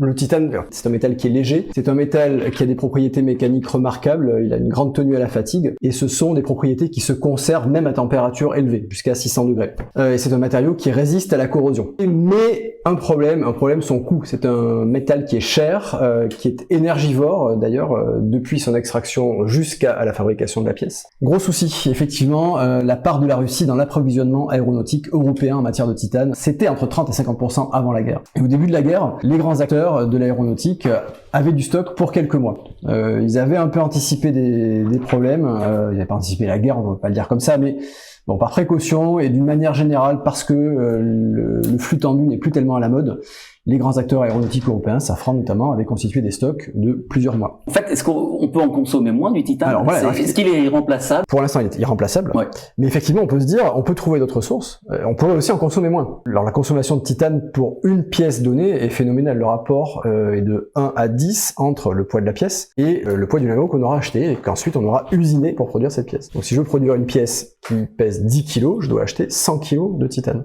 Le titane, c'est un métal qui est léger, c'est un métal qui a des propriétés mécaniques remarquables, il a une grande tenue à la fatigue, et ce sont des propriétés qui se conservent même à température élevée, jusqu'à 600 degrés. Et c'est un matériau qui résiste à la corrosion. Mais un problème, son coût. C'est un métal qui est cher, qui est énergivore d'ailleurs, depuis son extraction jusqu'à la fabrication de la pièce. Gros souci, effectivement, la part de la Russie dans l'approvisionnement aéronautique européen en matière de titane, c'était entre 30 et 50% avant la guerre. Et au début de la guerre, les grands acteurs de l'aéronautique avaient du stock pour quelques mois. Ils avaient un peu anticipé des problèmes, ils n'avaient pas anticipé la guerre, on ne va pas le dire comme ça, mais bon, par précaution et d'une manière générale, parce que le flux tendu n'est plus tellement à la mode, les grands acteurs aéronautiques européens, Safran notamment, avaient constitué des stocks de plusieurs mois. En fait, est-ce qu'on peut en consommer moins du titane? Alors, voilà, est-ce qu'il est irremplaçable? Pour l'instant, il est irremplaçable. Ouais. Mais effectivement, on peut se dire, on peut trouver d'autres sources. On pourrait aussi en consommer moins. Alors, la consommation de titane pour une pièce donnée est phénoménale. Le rapport est de 1 à 10 entre le poids de la pièce et le poids du lingot qu'on aura acheté et qu'ensuite on aura usiné pour produire cette pièce. Donc, si je veux produire une pièce qui pèse 10 kg, je dois acheter 100 kg de titane.